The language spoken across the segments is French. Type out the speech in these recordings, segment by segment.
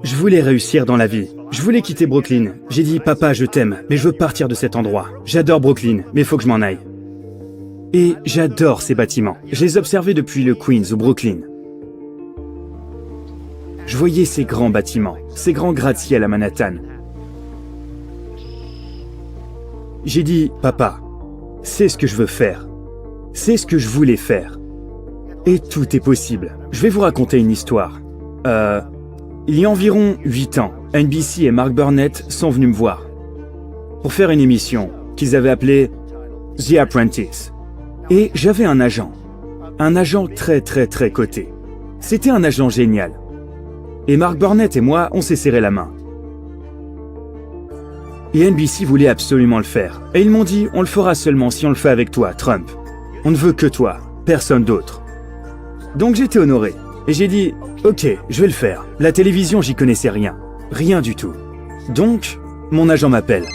Je voulais réussir dans la vie. Je voulais quitter Brooklyn. J'ai dit, papa, je t'aime, mais je veux partir de cet endroit. J'adore Brooklyn, mais faut que je m'en aille. Et j'adore ces bâtiments. Je les observais depuis le Queens ou Brooklyn. Je voyais ces grands bâtiments, ces grands gratte-ciel à Manhattan. J'ai dit, papa, c'est ce que je veux faire. C'est ce que je voulais faire. Et tout est possible. Je vais vous raconter une histoire. Il y a environ 8 ans, NBC et Mark Burnett sont venus me voir pour faire une émission qu'ils avaient appelée The Apprentice. Et j'avais un agent très coté. C'était un agent génial. Et Mark Burnett et moi, on s'est serré la main. Et NBC voulait absolument le faire. Et ils m'ont dit, on le fera seulement si on le fait avec toi, Trump. On ne veut que toi, personne d'autre. Donc j'étais honoré. Et j'ai dit, ok, je vais le faire. La télévision, j'y connaissais rien. Rien du tout. Donc, mon agent m'appelle.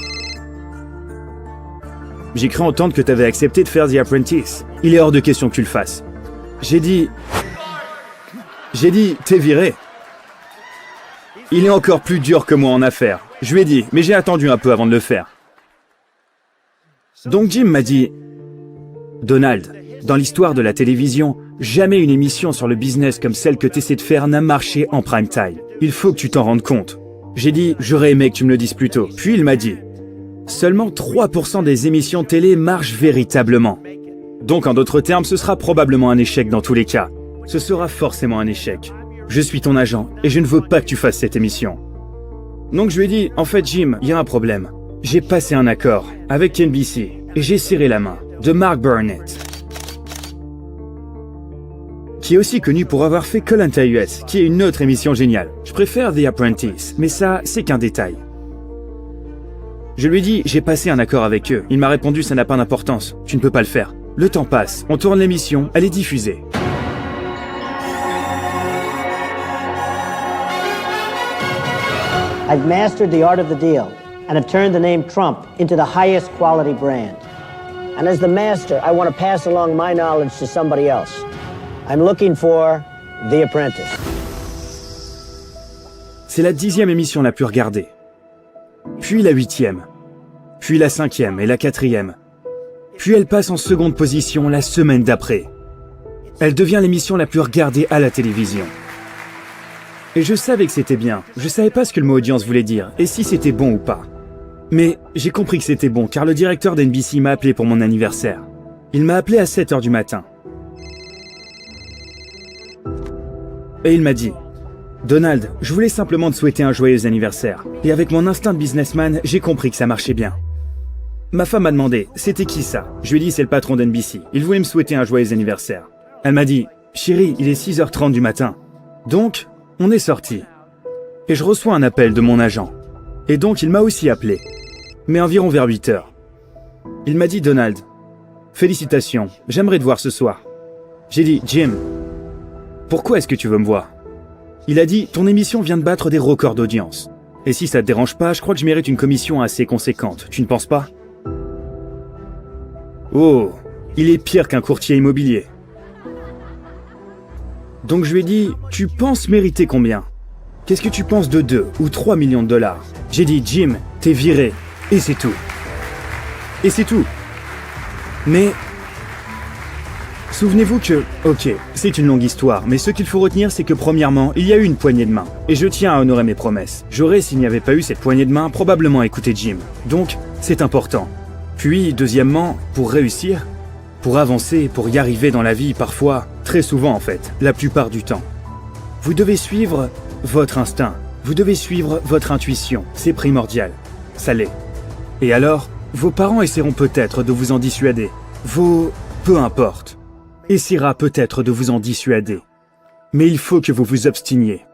J'ai cru entendre que tu avais accepté de faire The Apprentice. Il est hors de question que tu le fasses. J'ai dit, t'es viré. Il est encore plus dur que moi en affaires. Je lui ai dit, mais j'ai attendu un peu avant de le faire. Donc Jim m'a dit, Donald, dans l'histoire de la télévision, jamais une émission sur le business comme celle que tu essaies de faire n'a marché en prime time. Il faut que tu t'en rendes compte. J'ai dit, j'aurais aimé que tu me le dises plus tôt. Puis il m'a dit, seulement 3% des émissions télé marchent véritablement. Donc en d'autres termes, ce sera probablement un échec dans tous les cas. Ce sera forcément un échec. Je suis ton agent et je ne veux pas que tu fasses cette émission. Donc je lui ai dit, en fait Jim, il y a un problème. J'ai passé un accord avec NBC et j'ai serré la main de Mark Burnett, qui est aussi connu pour avoir fait Koh-Lanta US, qui est une autre émission géniale. Je préfère The Apprentice, mais ça, c'est qu'un détail. Je lui ai dit, j'ai passé un accord avec eux. Il m'a répondu, ça n'a pas d'importance, tu ne peux pas le faire. Le temps passe, on tourne l'émission, elle est diffusée. I've mastered the art of the deal and have turned the name Trump into the highest quality brand. And as the master, I want to pass along my knowledge to somebody else. I'm looking for The Apprentice. C'est la 10e émission la plus regardée. Puis la 8e. Puis la 5e et la 4e. Puis elle passe en seconde position la semaine d'après. Elle devient l'émission la plus regardée à la télévision. Et je savais que c'était bien. Je savais pas ce que le mot audience voulait dire, et si c'était bon ou pas. Mais j'ai compris que c'était bon, car le directeur d'NBC m'a appelé pour mon anniversaire. Il m'a appelé à 7h du matin. Et il m'a dit, Donald, je voulais simplement te souhaiter un joyeux anniversaire. Et avec mon instinct de businessman, j'ai compris que ça marchait bien. Ma femme m'a demandé, c'était qui ça? Je lui ai dit, c'est le patron d'NBC. Il voulait me souhaiter un joyeux anniversaire. Elle m'a dit, chérie, il est 6h30 du matin. Donc, on est sorti. Et je reçois un appel de mon agent. Et donc, il m'a aussi appelé. Mais environ vers 8h. Il m'a dit, Donald, félicitations, j'aimerais te voir ce soir. J'ai dit, Jim, pourquoi est-ce que tu veux me voir? Il a dit, ton émission vient de battre des records d'audience. Et si ça te dérange pas, je crois que je mérite une commission assez conséquente. Tu ne penses pas? Oh, il est pire qu'un courtier immobilier. Donc je lui ai dit, tu penses mériter combien? Qu'est-ce que tu penses de 2 ou 3 millions de dollars? J'ai dit, Jim, t'es viré. Et c'est tout. Et c'est tout. Mais, souvenez-vous que, ok, c'est une longue histoire, mais ce qu'il faut retenir, c'est que premièrement, il y a eu une poignée de main. Et je tiens à honorer mes promesses. J'aurais, s'il n'y avait pas eu cette poignée de main, probablement écouté Jim. Donc, c'est important. Puis, deuxièmement, pour réussir, pour avancer, pour y arriver dans la vie, parfois, très souvent en fait, la plupart du temps, vous devez suivre votre instinct. Vous devez suivre votre intuition. C'est primordial. Ça l'est. Et alors, vos parents essaieront peut-être de vous en dissuader. Peu importe, essaiera peut-être de vous en dissuader. Mais il faut que vous vous obstiniez.